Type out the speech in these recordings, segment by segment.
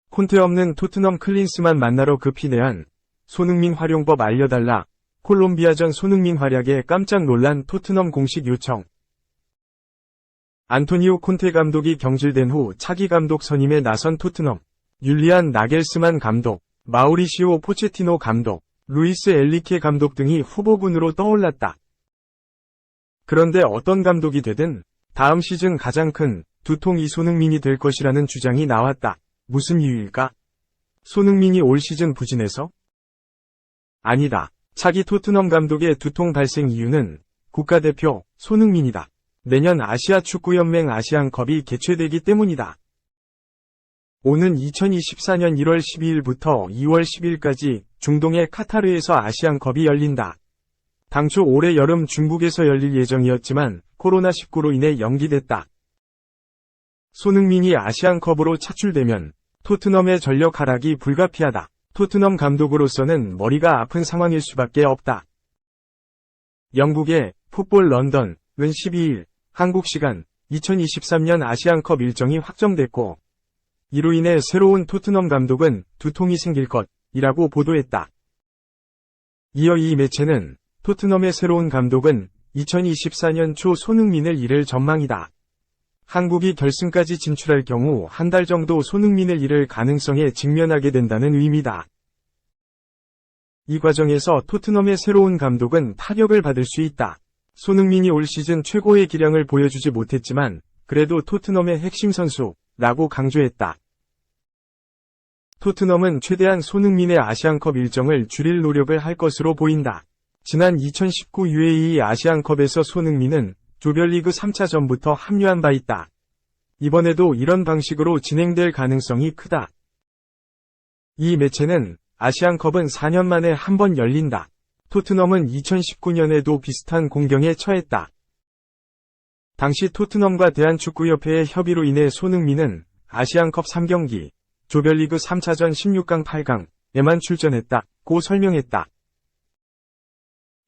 콘테 없는 토트넘 클린스만 만나러 급히 내한 손흥민 활용법 알려달라. 콜롬비아전 손흥민 활약에 깜짝 놀란 토트넘 공식 요청. 안토니오 콘테 감독이 경질된 후 차기 감독 선임에 나선 토트넘. 율리안 나겔스만 감독, 마우리시오 포체티노 감독, 루이스 엘리케 감독 등이 후보군으로 떠올랐다. 그런데 어떤 감독이 되든 다음 시즌 가장 큰 두통이 손흥민이 될 것이라는 주장이 나왔다. 무슨 이유일까? 손흥민이 올 시즌 부진해서? 아니다. 차기 토트넘 감독의 두통 발생 이유는 국가대표 손흥민이다. 내년 아시아 축구연맹 아시안컵이 개최되기 때문이다. 오는 2024년 1월 12일부터 2월 10일까지 중동의 카타르에서 아시안컵이 열린다. 당초 올해 여름 중국에서 열릴 예정이었지만 코로나19로 인해 연기됐다. 손흥민이 아시안컵으로 차출되면 토트넘의 전력 하락이 불가피하다. 토트넘 감독으로서는 머리가 아픈 상황일 수밖에 없다. 영국의 풋볼 런던은 12일 한국 시간 2023년 아시안컵 일정이 확정됐고 이로 인해 새로운 토트넘 감독은 두통이 생길 것이라고 보도했다. 이어 이 매체는 토트넘의 새로운 감독은 2024년 초 손흥민을 잃을 전망이다. 한국이 결승까지 진출할 경우 한 달 정도 손흥민을 잃을 가능성에 직면하게 된다는 의미다. 이 과정에서 토트넘의 새로운 감독은 타격을 받을 수 있다. 손흥민이 올 시즌 최고의 기량을 보여주지 못했지만 그래도 토트넘의 핵심 선수라고 강조했다. 토트넘은 최대한 손흥민의 아시안컵 일정을 줄일 노력을 할 것으로 보인다. 지난 2019 UAE 아시안컵에서 손흥민은 조별리그 3차전부터 합류한 바 있다. 이번에도 이런 방식으로 진행될 가능성이 크다. 이 매체는 아시안컵은 4년 만에 한 번 열린다. 토트넘은 2019년에도 비슷한 공경에 처했다. 당시 토트넘과 대한축구협회의 협의로 인해 손흥민은 아시안컵 3경기, 조별리그 3차전 16강 8강에만 출전했다고 설명했다.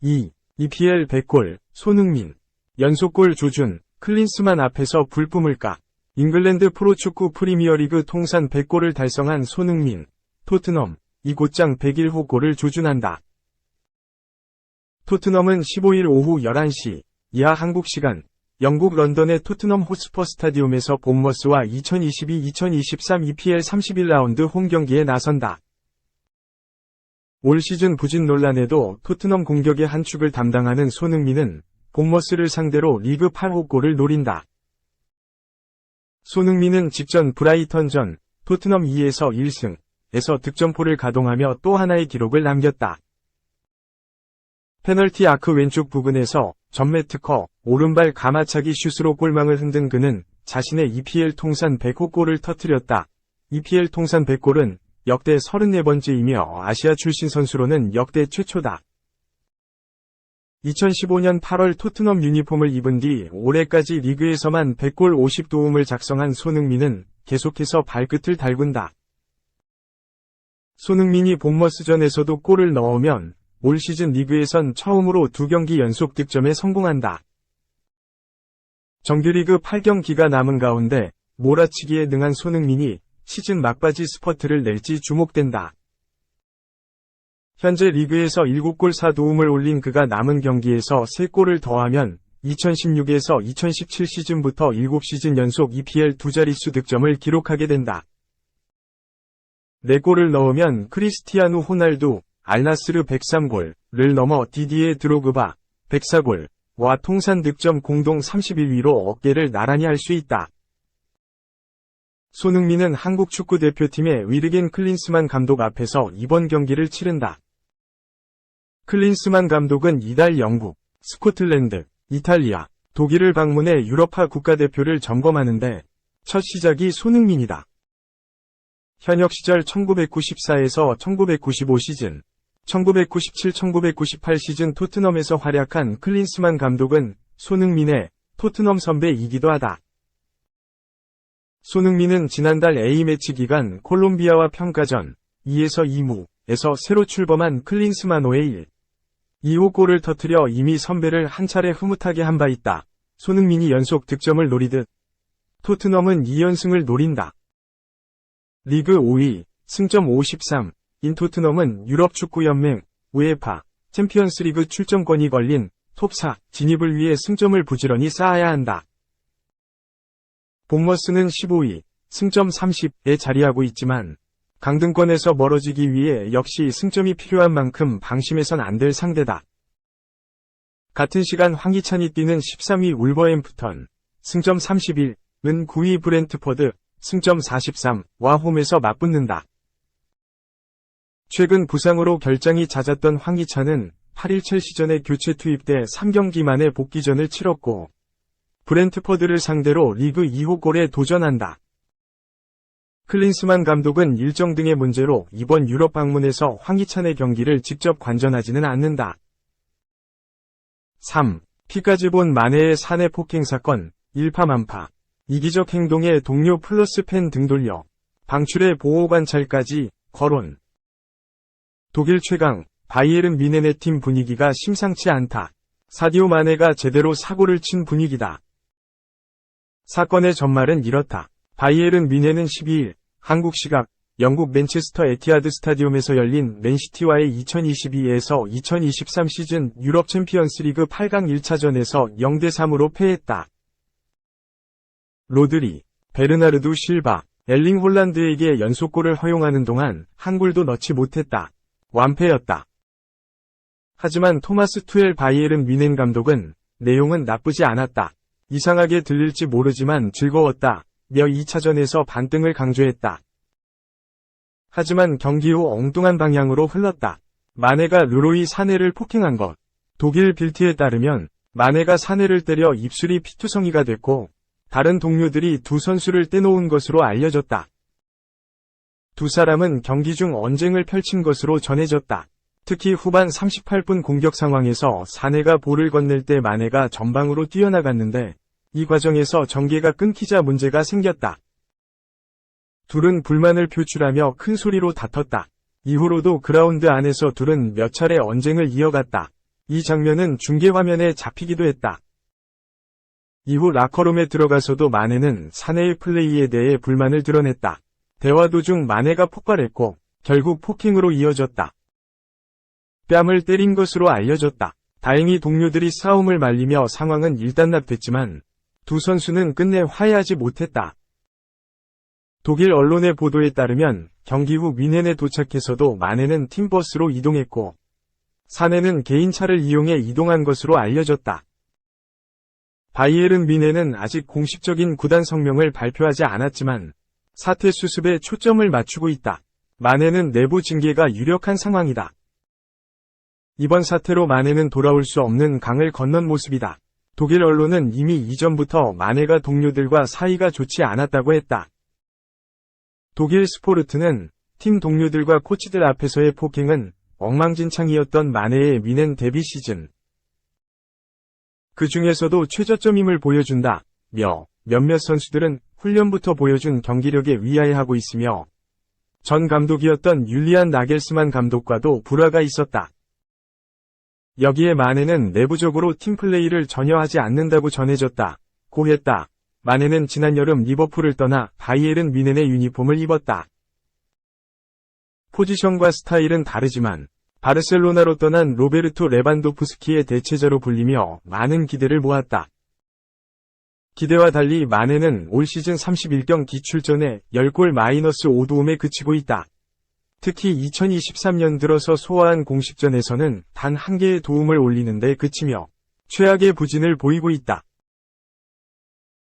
2. EPL 100골, 손흥민. 연속골 조준, 클린스만 앞에서 불 뿜을까? 잉글랜드 프로축구 프리미어리그 통산 100골을 달성한 손흥민. 토트넘, 이곳장 101호 골을 조준한다. 토트넘은 15일 오후 11시 이하 한국 시간 영국 런던의 토트넘 호스퍼 스타디움에서 본머스와 2022-2023 EPL 31라운드 홈경기에 나선다. 올 시즌 부진 논란에도 토트넘 공격의 한 축을 담당하는 손흥민은 본머스를 상대로 리그 8호 골을 노린다. 손흥민은 직전 브라이턴전 토트넘 2에서 1승에서 득점포를 가동하며 또 하나의 기록을 남겼다. 페널티 아크 왼쪽 부근에서 전매 특허, 오른발 가마차기 슛으로 골망을 흔든 그는 자신의 EPL 통산 100호 골을 터뜨렸다. EPL 통산 100골은 역대 34번째이며 아시아 출신 선수로는 역대 최초다. 2015년 8월 토트넘 유니폼을 입은 뒤 올해까지 리그에서만 100골 50도움을 작성한 손흥민은 계속해서 발끝을 달군다. 손흥민이 본머스전에서도 골을 넣으면 올 시즌 리그에선 처음으로 2경기 연속 득점에 성공한다. 정규리그 8경기가 남은 가운데 몰아치기에 능한 손흥민이 시즌 막바지 스퍼트를 낼지 주목된다. 현재 리그에서 7골 4도움을 올린 그가 남은 경기에서 3골을 더하면 2016에서 2017 시즌부터 7시즌 연속 EPL 두 자릿수 득점을 기록하게 된다. 4골을 넣으면 크리스티아누 호날두, 알나스르 103골을 넘어 디디에 드로그바 104골과 통산 득점 공동 31위로 어깨를 나란히 할 수 있다. 손흥민은 한국 축구대표팀의 위르겐 클린스만 감독 앞에서 이번 경기를 치른다. 클린스만 감독은 이달 영국, 스코틀랜드, 이탈리아, 독일을 방문해 유럽파 국가대표를 점검하는데 첫 시작이 손흥민이다. 현역 시절 1994에서 1995 시즌, 1997-1998 시즌 토트넘에서 활약한 클린스만 감독은 손흥민의 토트넘 선배이기도 하다. 손흥민은 지난달 A매치 기간 콜롬비아와 평가전 2에서 2무에서 새로 출범한 클린스만호의 2호 골을 터뜨려 이미 선배를 한 차례 흐뭇하게 한 바 있다. 손흥민이 연속 득점을 노리듯 토트넘은 2연승을 노린다. 리그 5위, 승점 53인 토트넘은 유럽축구연맹, 우에파, 챔피언스리그 출전권이 걸린 톱4 진입을 위해 승점을 부지런히 쌓아야 한다. 본머스는 15위, 승점 30에 자리하고 있지만 강등권에서 멀어지기 위해 역시 승점이 필요한 만큼 방심해선 안 될 상대다. 같은 시간 황희찬이 뛰는 13위 울버햄프턴, 승점 31은 9위 브렌트포드, 승점 43와 홈에서 맞붙는다. 최근 부상으로 결장이 잦았던 황희찬은 8일 첼시전에 교체 투입돼 3경기 만에 복귀전을 치렀고 브렌트포드를 상대로 리그 2호 골에 도전한다. 클린스만 감독은 일정 등의 문제로 이번 유럽 방문에서 황희찬의 경기를 직접 관전하지는 않는다. 3. 피까지 본 마네의 사내 폭행 사건, 일파만파. 이기적 행동에 동료 플러스 팬 등 돌려 방출의 보호관찰까지 거론. 독일 최강 바이에른 뮌헨의 팀 분위기가 심상치 않다. 사디오 마네가 제대로 사고를 친 분위기다. 사건의 전말은 이렇다. 바이에른 뮌헨은 12일 한국 시각 영국 맨체스터 에티하드 스타디움에서 열린 맨시티와의 2022에서 2023 시즌 유럽 챔피언스리그 8강 1차전에서 0대3으로 패했다. 로드리, 베르나르두 실바, 엘링 홀란드에게 연속골을 허용하는 동안 한 골도 넣지 못했다. 완패였다. 하지만 토마스 투엘 바이에른 뮌헨 감독은 내용은 나쁘지 않았다. 이상하게 들릴지 모르지만 즐거웠다. 며 2차전에서 반등을 강조했다. 하지만 경기 후 엉뚱한 방향으로 흘렀다. 마네가 르로이 사네를 폭행한 것. 독일 빌트에 따르면 마네가 사네를 때려 입술이 피투성이가 됐고 다른 동료들이 두 선수를 떼놓은 것으로 알려졌다. 두 사람은 경기 중 언쟁을 펼친 것으로 전해졌다. 특히 후반 38분 공격 상황에서 사네가 볼을 건넬 때 마네가 전방으로 뛰어나갔는데 이 과정에서 전개가 끊기자 문제가 생겼다. 둘은 불만을 표출하며 큰 소리로 다퉜다. 이후로도 그라운드 안에서 둘은 몇 차례 언쟁을 이어갔다. 이 장면은 중계화면에 잡히기도 했다. 이후 라커룸에 들어가서도 마네는 사네의 플레이에 대해 불만을 드러냈다. 대화 도중 마네가 폭발했고 결국 폭행으로 이어졌다. 뺨을 때린 것으로 알려졌다. 다행히 동료들이 싸움을 말리며 상황은 일단락됐지만 두 선수는 끝내 화해하지 못했다. 독일 언론의 보도에 따르면 경기 후 뮌헨에 도착해서도 마네는 팀버스로 이동했고 사네는 개인차를 이용해 이동한 것으로 알려졌다. 바이에른 뮌헨은 아직 공식적인 구단 성명을 발표하지 않았지만 사태 수습에 초점을 맞추고 있다. 마네는 내부 징계가 유력한 상황이다. 이번 사태로 마네는 돌아올 수 없는 강을 건넌 모습이다. 독일 언론은 이미 이전부터 마네가 동료들과 사이가 좋지 않았다고 했다. 독일 스포르트는 팀 동료들과 코치들 앞에서의 폭행은 엉망진창이었던 마네의 뮌헨 데뷔 시즌. 그 중에서도 최저점임을 보여준다. 몇몇 선수들은 훈련부터 보여준 경기력에 위하해하고 있으며 전 감독이었던 율리안 나겔스만 감독과도 불화가 있었다. 여기에 마네는 내부적으로 팀플레이를 전혀 하지 않는다고 전해졌다. 고 했다. 마네는 지난 여름 리버풀을 떠나 바이에른 뮌헨의 유니폼을 입었다. 포지션과 스타일은 다르지만 바르셀로나로 떠난 로베르토 레반도프스키의 대체자로 불리며 많은 기대를 모았다. 기대와 달리 마네는 올 시즌 31경기 출전에 10골 -5도움에 그치고 있다. 특히 2023년 들어서 소화한 공식전에서는 단 한 개의 도움을 올리는 데 그치며 최악의 부진을 보이고 있다.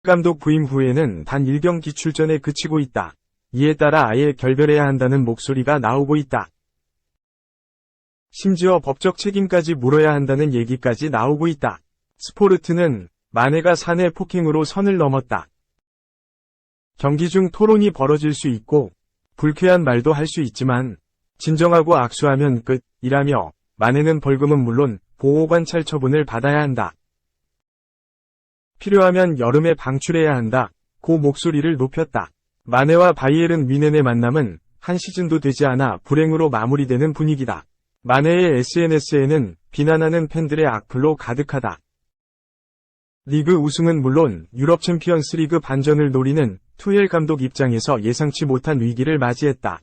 감독 부임 후에는 단 1경기 출전에 그치고 있다. 이에 따라 아예 결별해야 한다는 목소리가 나오고 있다. 심지어 법적 책임까지 물어야 한다는 얘기까지 나오고 있다. 스포르트는 마네가 사내 폭행으로 선을 넘었다. 경기 중 토론이 벌어질 수 있고 불쾌한 말도 할 수 있지만 진정하고 악수하면 끝이라며 마네는 벌금은 물론 보호관찰 처분을 받아야 한다. 필요하면 여름에 방출해야 한다. 고 목소리를 높였다. 마네와 바이에른 뮌헨의 만남은 한 시즌도 되지 않아 불행으로 마무리되는 분위기다. 마네의 SNS에는 비난하는 팬들의 악플로 가득하다. 리그 우승은 물론 유럽 챔피언스 리그 반전을 노리는 투엘 감독 입장에서 예상치 못한 위기를 맞이했다.